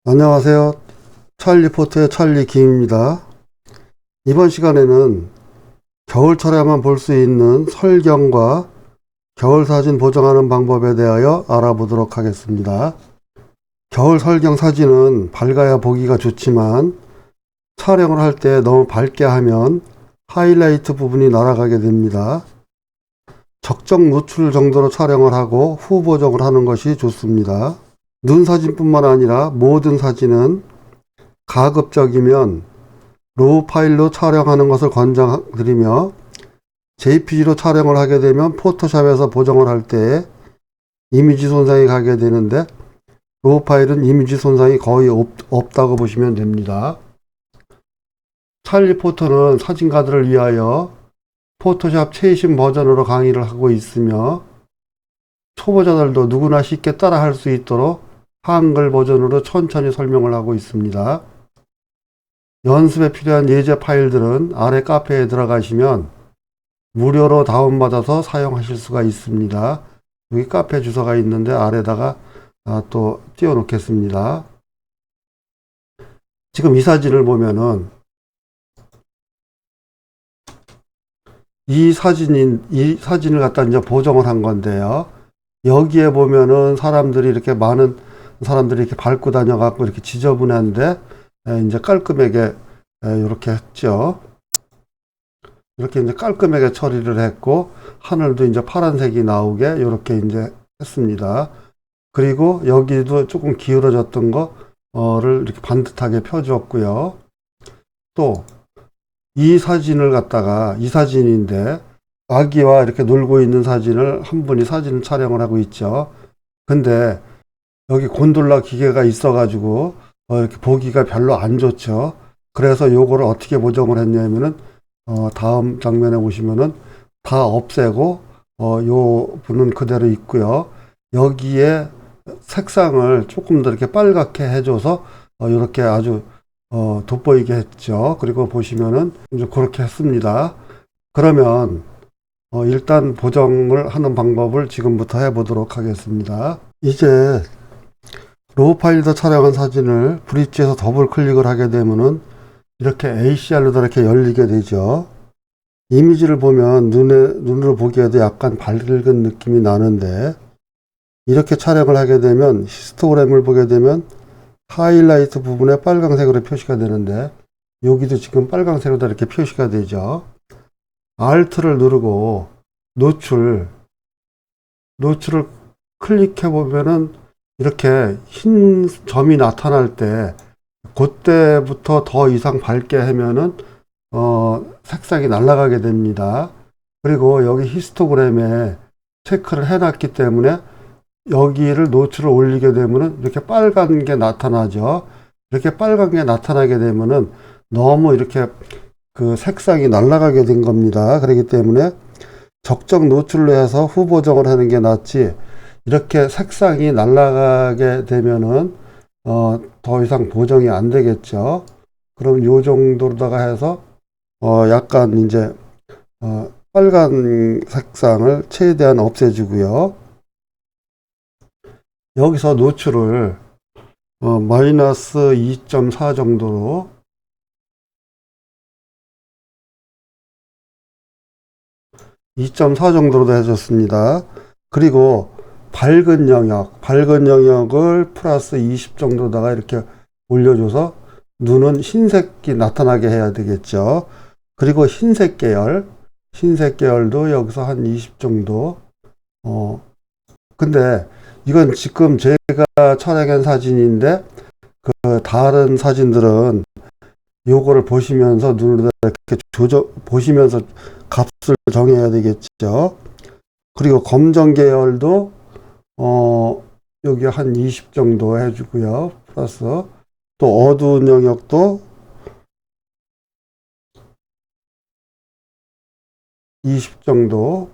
안녕하세요. 찰리포트의 찰리 김입니다. 이번 시간에는 겨울철에만 볼 수 있는 설경과 겨울 사진 보정하는 방법에 대하여 알아보도록 하겠습니다. 겨울 설경 사진은 밝아야 보기가 좋지만 촬영을 할 때 너무 밝게 하면 하이라이트 부분이 날아가게 됩니다. 적정 노출 정도로 촬영을 하고 후 보정을 하는 것이 좋습니다. 눈 사진뿐만 아니라 모든 사진은 가급적이면 로우 파일로 촬영하는 것을 권장드리며 JPG로 촬영을 하게 되면 포토샵에서 보정을 할 때 이미지 손상이 가게 되는데 로우 파일은 이미지 손상이 거의 없다고 보시면 됩니다. 찰리 포토는 사진가들을 위하여 포토샵 최신 버전으로 강의를 하고 있으며 초보자들도 누구나 쉽게 따라 할 수 있도록 한글 버전으로 천천히 설명을 하고 있습니다. 연습에 필요한 예제 파일들은 아래 카페에 들어가시면 무료로 다운받아서 사용하실 수가 있습니다. 여기 카페 주소가 있는데 아래다가 또 띄워 놓겠습니다. 지금 이 사진을 보면은 이 사진을 갖다 이제 보정을 한 건데요. 여기에 보면은 사람들이 이렇게 많은 사람들이 이렇게 밟고 다녀갖고 이렇게 지저분한데 이제 깔끔하게 이렇게 했죠. 이렇게 이제 깔끔하게 처리를 했고 하늘도 이제 파란색이 나오게 이렇게 이제 했습니다. 그리고 여기도 조금 기울어졌던 거를 이렇게 반듯하게 펴주었고요. 또 이 사진을 갖다가 이 사진인데 아기와 이렇게 놀고 있는 사진을 한 분이 사진 촬영을 하고 있죠. 근데 여기 곤돌라 기계가 있어가지고 이렇게 보기가 별로 안 좋죠. 그래서 요거를 어떻게 보정을 했냐면은 다음 장면에 보시면은 다 없애고 요 분은 그대로 있고요. 여기에 색상을 조금 더 이렇게 빨갛게 해줘서 이렇게 아주 돋보이게 했죠. 그리고 보시면은 이제 그렇게 했습니다. 그러면 일단 보정을 하는 방법을 지금부터 해보도록 하겠습니다. 이제 로우 파일에서 촬영한 사진을 브릿지에서 더블 클릭을 하게 되면은 이렇게 ACR로 이렇게 열리게 되죠. 이미지를 보면 눈으로 보기에도 약간 밝은 느낌이 나는데 이렇게 촬영을 하게 되면 히스토그램을 보게 되면 하이라이트 부분에 빨강색으로 표시가 되는데 여기도 지금 빨강색으로 이렇게 표시가 되죠. Alt를 누르고 노출을 클릭해 보면은 이렇게 흰 점이 나타날 때 그때부터 더 이상 밝게 하면은 색상이 날아가게 됩니다. 그리고 여기 히스토그램에 체크를 해놨기 때문에 여기를 노출을 올리게 되면은 이렇게 빨간 게 나타나죠. 이렇게 빨간 게 나타나게 되면은 너무 이렇게 그 색상이 날아가게 된 겁니다. 그렇기 때문에 적정 노출로 해서 후 보정을 하는 게 낫지 이렇게 색상이 날아가게 되면은 더 이상 보정이 안 되겠죠. 그럼 요 정도로다가 해서 약간 이제 빨간 색상을 최대한 없애주고요. 여기서 노출을 마이너스 2.4 정도로 해줬습니다. 그리고 밝은 영역을 플러스 20 정도다가 이렇게 올려줘서 눈은 흰색이 나타나게 해야 되겠죠. 그리고 흰색 계열도 여기서 한 20 정도. 근데 이건 지금 제가 촬영한 사진인데 그 다른 사진들은 요거를 보시면서 눈으로 이렇게 보시면서 값을 정해야 되겠죠. 그리고 검정 계열도 여기 한 20 정도 해주고요. 플러스 또 어두운 영역도 20 정도.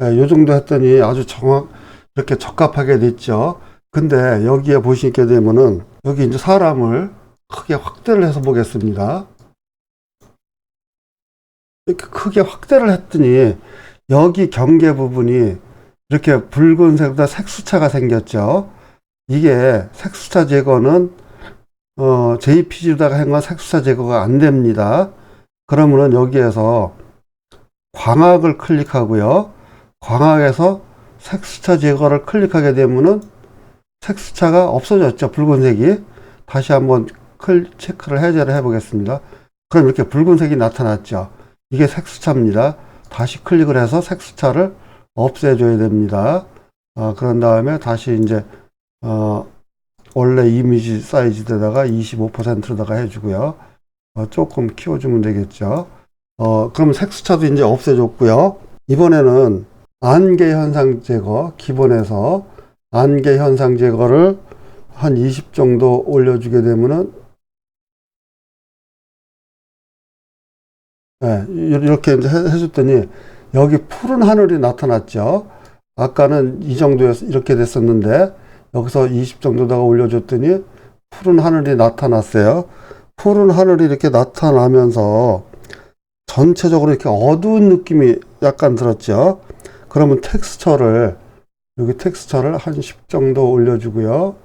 요 정도 했더니 아주 이렇게 적합하게 됐죠. 근데 여기에 보시게 되면은 여기 이제 사람을 크게 확대를 해서 보겠습니다. 이렇게 크게 확대를 했더니 여기 경계 부분이 이렇게 붉은색보다 색수차가 생겼죠. 이게 색수차 제거는 JPG로다가 한 건 색수차 제거가 안 됩니다. 그러면은 여기에서 광학을 클릭하고요. 광학에서 색수차 제거를 클릭하게 되면은 색수차가 없어졌죠. 붉은색이. 다시 한번 체크를 해제를 해 보겠습니다. 그럼 이렇게 붉은색이 나타났죠. 이게 색수차입니다. 다시 클릭을 해서 색수차를 없애줘야 됩니다. 그런 다음에 다시 이제 원래 이미지 사이즈에다가 25%로다가 해주고요. 조금 키워주면 되겠죠. 그럼 색수차도 이제 없애줬고요. 이번에는 안개 현상 제거, 기본에서 안개 현상 제거를 한 20 정도 올려주게 되면은, 네, 이렇게 이제 해줬더니, 여기 푸른 하늘이 나타났죠. 아까는 이 정도에서 이렇게 됐었는데, 여기서 20 정도다가 올려줬더니, 푸른 하늘이 나타났어요. 푸른 하늘이 이렇게 나타나면서, 전체적으로 이렇게 어두운 느낌이 약간 들었죠. 그러면 여기 텍스처를 한 10 정도 올려주고요.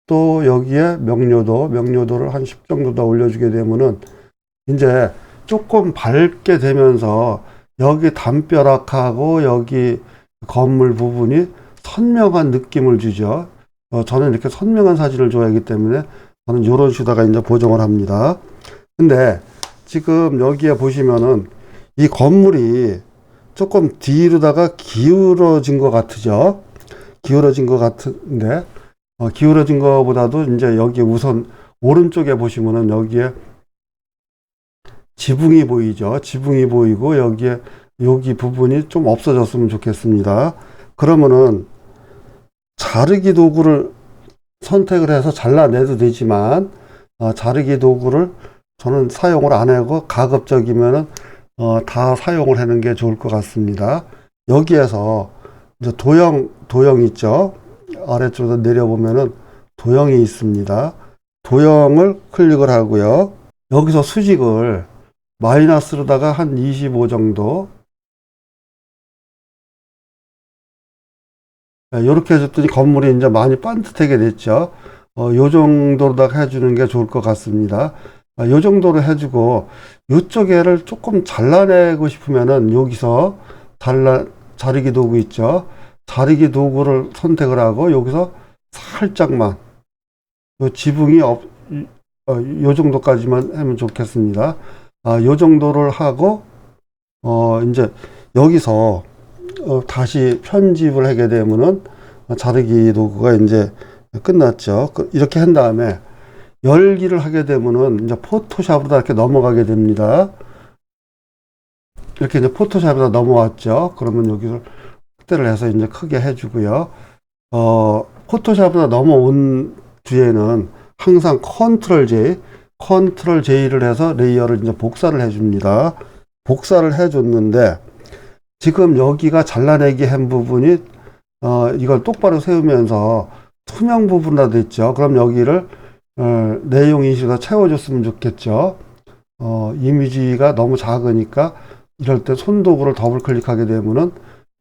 또 여기에 명료도를 한 10 정도 더 올려주게 되면은 이제 조금 밝게 되면서 여기 담벼락하고 여기 건물 부분이 선명한 느낌을 주죠. 저는 이렇게 선명한 사진을 좋아하기 때문에 저는 이런 식으로다가 이제 보정을 합니다. 근데 지금 여기에 보시면은 이 건물이 조금 뒤로다가 기울어진 것 같으죠. 기울어진 것 같은데, 기울어진 것보다도 이제 여기 우선 오른쪽에 보시면은 여기에 지붕이 보이죠. 지붕이 보이고 여기에 여기 부분이 좀 없어졌으면 좋겠습니다. 그러면은 자르기 도구를 선택을 해서 잘라내도 되지만 자르기 도구를 저는 사용을 안 하고 가급적이면은 다 사용을 하는 게 좋을 것 같습니다. 여기에서 이제 도형 있죠. 아래쪽으로 내려보면은 도형이 있습니다. 도형을 클릭을 하고요. 여기서 수직을 마이너스로다가 한 25 정도. 이렇게 해줬더니 건물이 이제 많이 반듯하게 됐죠. 요 정도로다가 해주는 게 좋을 것 같습니다. 요 정도로 해주고, 요쪽에를 조금 잘라내고 싶으면은 여기서 자르기 도구 있죠. 자르기 도구를 선택을 하고 여기서 살짝만 요 지붕이 요 정도까지만 하면 좋겠습니다. 요 정도를 하고 이제 여기서 다시 편집을 하게 되면은 자르기 도구가 이제 끝났죠. 이렇게 한 다음에 열기를 하게 되면은 이제 포토샵으로 이렇게 넘어가게 됩니다. 이렇게 이제 포토샵에다 넘어왔죠. 그러면 여기를 확대를 해서 이제 크게 해주고요. 포토샵으로 넘어온 뒤에는 항상 컨트롤 J를 해서 레이어를 이제 복사를 해줍니다. 복사를 해줬는데 지금 여기가 잘라내기 한 부분이 이걸 똑바로 세우면서 투명 부분이라도 있죠. 그럼 여기를 내용 인식으로 채워줬으면 좋겠죠. 이미지가 너무 작으니까 이럴 때 손도구를 더블 클릭하게 되면은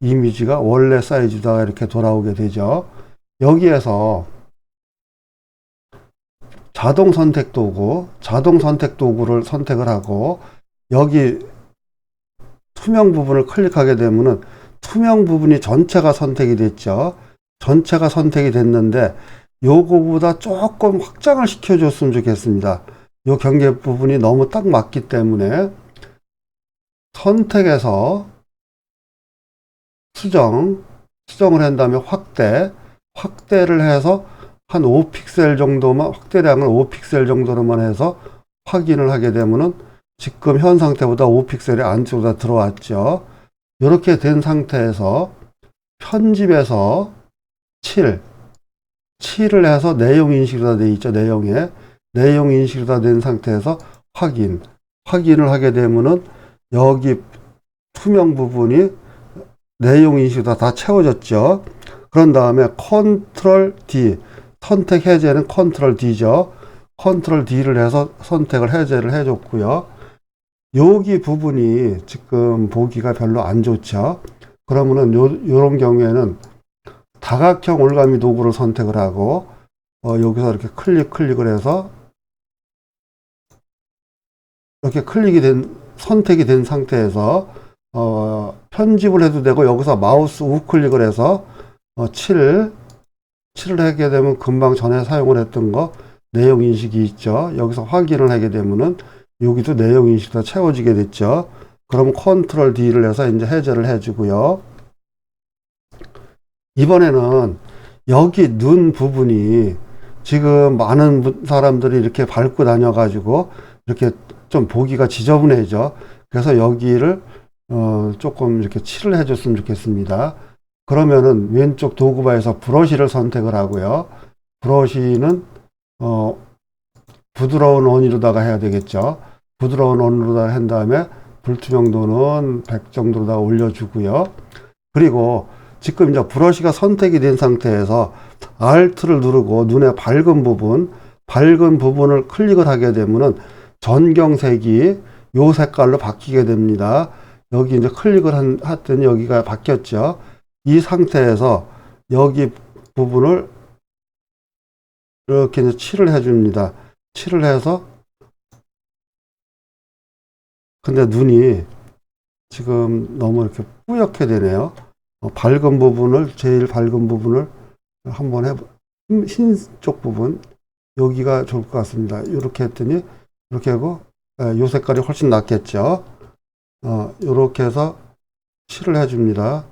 이미지가 원래 사이즈다가 이렇게 돌아오게 되죠. 여기에서 자동 선택 도구를 선택을 하고 여기 투명 부분을 클릭하게 되면은 투명 부분이 전체가 선택이 됐죠. 전체가 선택이 됐는데 요거보다 조금 확장을 시켜줬으면 좋겠습니다. 요 경계 부분이 너무 딱 맞기 때문에 선택해서 수정을 한 다음에 확대를 해서 한 5픽셀 정도만, 확대량을 5픽셀 정도로만 해서 확인을 하게 되면은 지금 현 상태보다 5픽셀이 안쪽으로 들어왔죠. 이렇게 된 상태에서 편집에서 7을 해서 내용 인식이 다 되어 있죠. 내용 인식이 다 된 상태에서 확인을 하게 되면은 여기 투명 부분이 내용 인식이 다 채워졌죠. 그런 다음에 컨트롤 D, 선택 해제는 컨트롤 D죠. 컨트롤 D를 해서 선택을 해제를 해줬고요. 여기 부분이 지금 보기가 별로 안 좋죠. 그러면은 요런 경우에는 다각형 올가미 도구를 선택을 하고 여기서 이렇게 클릭을 해서 이렇게 선택이 된 상태에서 편집을 해도 되고, 여기서 마우스 우클릭을 해서 7을 하게 되면 금방 전에 사용을 했던 거 내용 인식이 있죠. 여기서 확인을 하게 되면은 여기도 내용 인식이 다 채워지게 됐죠. 그럼 컨트롤 D를 해서 이제 해제를 해주고요. 이번에는 여기 눈 부분이 지금 많은 사람들이 이렇게 밟고 다녀가지고 이렇게 좀 보기가 지저분해져. 그래서 여기를 조금 이렇게 칠을 해줬으면 좋겠습니다. 그러면은 왼쪽 도구바에서 브러쉬를 선택을 하고요. 브러쉬는 부드러운 원으로다가 해야 되겠죠. 부드러운 원으로다가 한 다음에 불투명도는 100 정도로다가 올려주고요. 그리고 지금 이제 브러쉬가 선택이 된 상태에서 Alt를 누르고 눈의 밝은 부분을 클릭을 하게 되면은 전경색이 요 색깔로 바뀌게 됩니다. 여기 이제 클릭을 했더니 여기가 바뀌었죠. 이 상태에서 여기 부분을 이렇게 이제 칠을 해줍니다. 칠을 해서, 근데 눈이 지금 너무 이렇게 뿌옇게 되네요. 제일 밝은 부분을 한번 흰쪽 부분, 여기가 좋을 것 같습니다. 이렇게 했더니, 이렇게 하고, 요 색깔이 훨씬 낫겠죠. 요렇게 해서 칠을 해줍니다.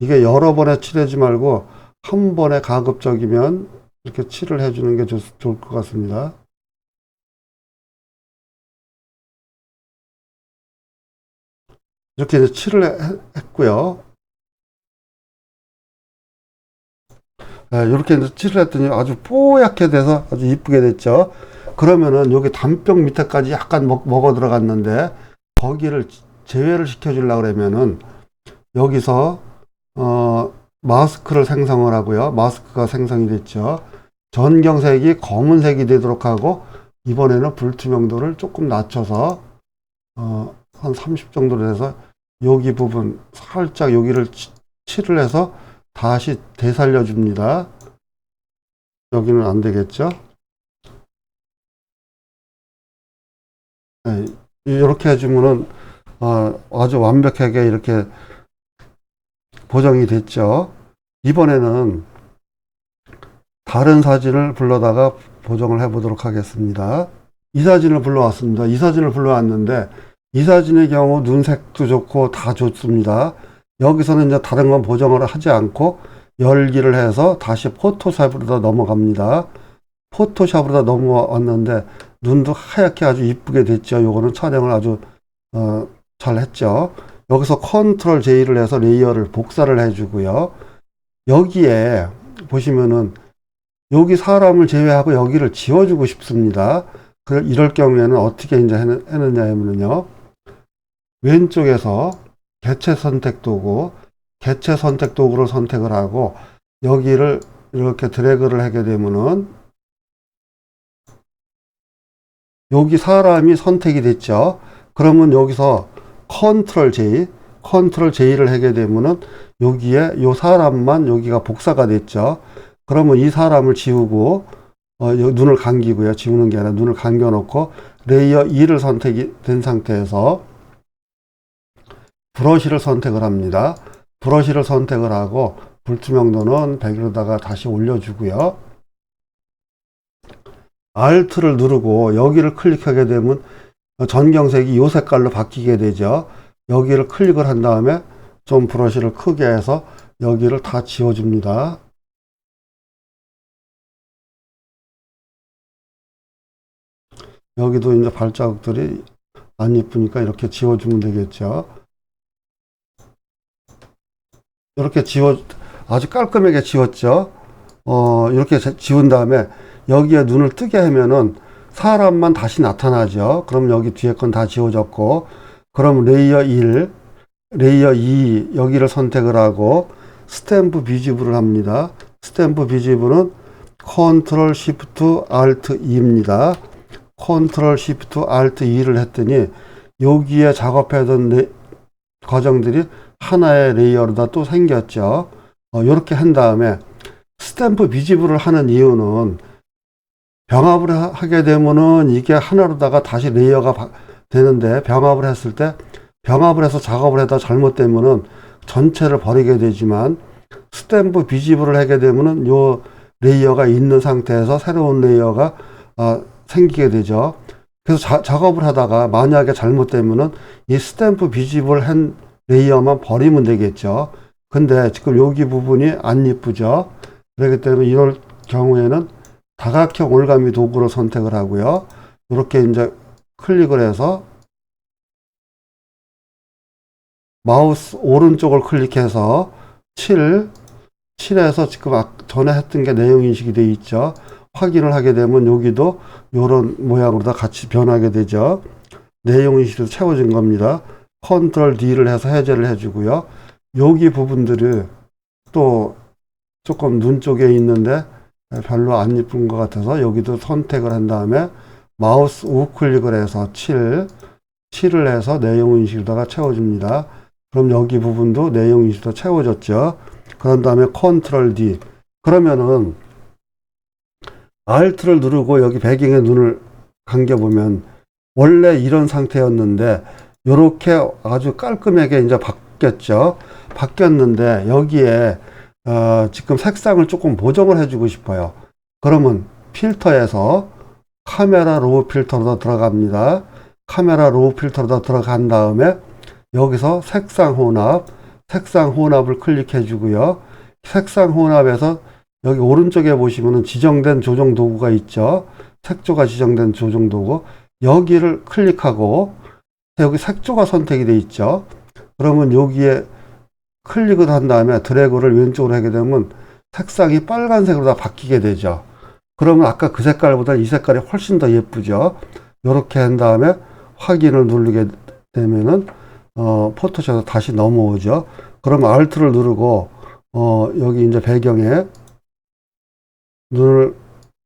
이게 여러 번에 칠하지 말고, 한 번에 가급적이면 이렇게 칠을 해주는 게 좋을 것 같습니다. 이렇게 이제 칠을 했고요. 이렇게 이제 칠을 했더니 아주 뽀얗게 돼서 아주 이쁘게 됐죠. 그러면은 여기 단병 밑에까지 약간 먹어 들어갔는데, 거기를 제외를 시켜주려고 그러면은 여기서 마스크를 생성을 하고요. 마스크가 생성이 됐죠. 전경색이 검은색이 되도록 하고, 이번에는 불투명도를 조금 낮춰서 한 30 정도로 해서 여기 부분 살짝 여기를 칠을 해서 다시 되살려 줍니다. 여기는 안 되겠죠. 네, 이렇게 해주면은 아주 완벽하게 이렇게 보정이 됐죠. 이번에는 다른 사진을 불러다가 보정을 해 보도록 하겠습니다. 이 사진을 불러왔습니다. 이 사진을 불러왔는데, 이 사진의 경우 눈색도 좋고 다 좋습니다. 여기서는 이제 다른 건 보정을 하지 않고 열기를 해서 다시 포토샵으로 넘어갑니다. 포토샵으로 넘어왔는데 눈도 하얗게 아주 이쁘게 됐죠. 요거는 촬영을 아주 잘 했죠. 여기서 컨트롤 J를 해서 레이어를 복사를 해주고요. 여기에 보시면은 여기 사람을 제외하고 여기를 지워주고 싶습니다. 이럴 경우에는 어떻게 이제 했느냐 하면요. 왼쪽에서 개체 선택 도구를 선택을 하고, 여기를 이렇게 드래그를 하게 되면은 여기 사람이 선택이 됐죠. 그러면 여기서 컨트롤 J를 하게 되면은 여기에 요 사람만 여기가 복사가 됐죠. 그러면 이 사람을 지우고 눈을 감기고요. 지우는 게 아니라 눈을 감겨 놓고 레이어 2를 선택이 된 상태에서 브러쉬를 선택을 합니다. 브러쉬를 선택을 하고 불투명도는 100으로다가 다시 올려주고요. Alt를 누르고 여기를 클릭하게 되면 전경색이 이 색깔로 바뀌게 되죠. 여기를 클릭을 한 다음에 좀 브러쉬를 크게 해서 여기를 다 지워줍니다. 여기도 이제 발자국들이 안 예쁘니까 이렇게 지워주면 되겠죠. 이렇게 아주 깔끔하게 지웠죠. 이렇게 지운 다음에 여기에 눈을 뜨게 하면은 사람만 다시 나타나죠. 그럼 여기 뒤에 건 다 지워졌고, 그럼 레이어 2 여기를 선택을 하고 스탬프 비지블을 합니다. 스탬프 비지블은 컨트롤 시프트 알트 2입니다. 컨트롤 시프트 알트 2를 했더니 여기에 작업하던 과정들이 하나의 레이어로다 또 생겼죠. 이렇게 한 다음에 스탬프 비집을 하는 이유는 병합을 하게 되면은 이게 하나로다가 다시 레이어가 되는데, 병합을 했을 때 병합을 해서 작업을 하다 잘못되면은 전체를 버리게 되지만, 스탬프 비집을 하게 되면은 요 레이어가 있는 상태에서 새로운 레이어가 생기게 되죠. 그래서 작업을 하다가 만약에 잘못되면은 이 스탬프 비집을 한 레이어만 버리면 되겠죠. 근데 지금 여기 부분이 안 이쁘죠. 그렇기 때문에 이럴 경우에는 다각형 올가미 도구로 선택을 하고요. 이렇게 이제 클릭을 해서 마우스 오른쪽을 클릭해서 7에서 지금 전에 했던 게 내용 인식이 되어 있죠. 확인을 하게 되면 여기도 이런 모양으로 다 같이 변하게 되죠. 내용 인식도 채워진 겁니다. 컨트롤 D를 해서 해제를 해주고요. 여기 부분들이 또 조금 눈 쪽에 있는데 별로 안 이쁜 것 같아서 여기도 선택을 한 다음에 마우스 우클릭을 해서 7을 해서 내용 인식에다가 채워줍니다. 그럼 여기 부분도 내용 인식도 채워졌죠. 그런 다음에 컨트롤 D. 그러면은 Alt를 누르고 여기 배경에 눈을 감겨보면 원래 이런 상태였는데 이렇게 아주 깔끔하게 이제 바뀌었죠. 바뀌었는데 여기에 지금 색상을 조금 보정을 해주고 싶어요. 그러면 필터에서 카메라 로우 필터로 들어갑니다. 카메라 로우 필터로 들어간 다음에 여기서 색상 혼합을 클릭해 주고요. 색상 혼합에서 여기 오른쪽에 보시면은 지정된 조정 도구가 있죠. 색조가 지정된 조정 도구. 여기를 클릭하고 여기 색조가 선택이 되어 있죠. 그러면 여기에 클릭을 한 다음에 드래그를 왼쪽으로 하게 되면 색상이 빨간색으로 다 바뀌게 되죠. 그러면 아까 그 색깔보다 이 색깔이 훨씬 더 예쁘죠. 이렇게 한 다음에 확인을 누르게 되면은 포토샵에서 다시 넘어오죠. 그러면 Alt를 누르고 여기 이제 배경에 눈을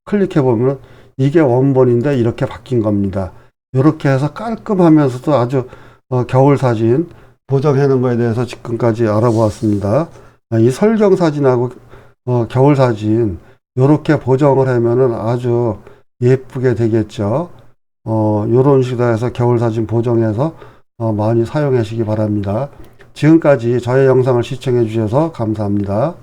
클릭해 보면 이게 원본인데 이렇게 바뀐 겁니다. 이렇게 해서 깔끔하면서도 아주 겨울 사진 보정해 놓은 거에 대해서 지금까지 알아보았습니다. 이 설경 사진하고 겨울 사진 이렇게 보정을 하면은 아주 예쁘게 되겠죠. 이런 식으로 해서 겨울 사진 보정해서 많이 사용하시기 바랍니다. 지금까지 저의 영상을 시청해 주셔서 감사합니다.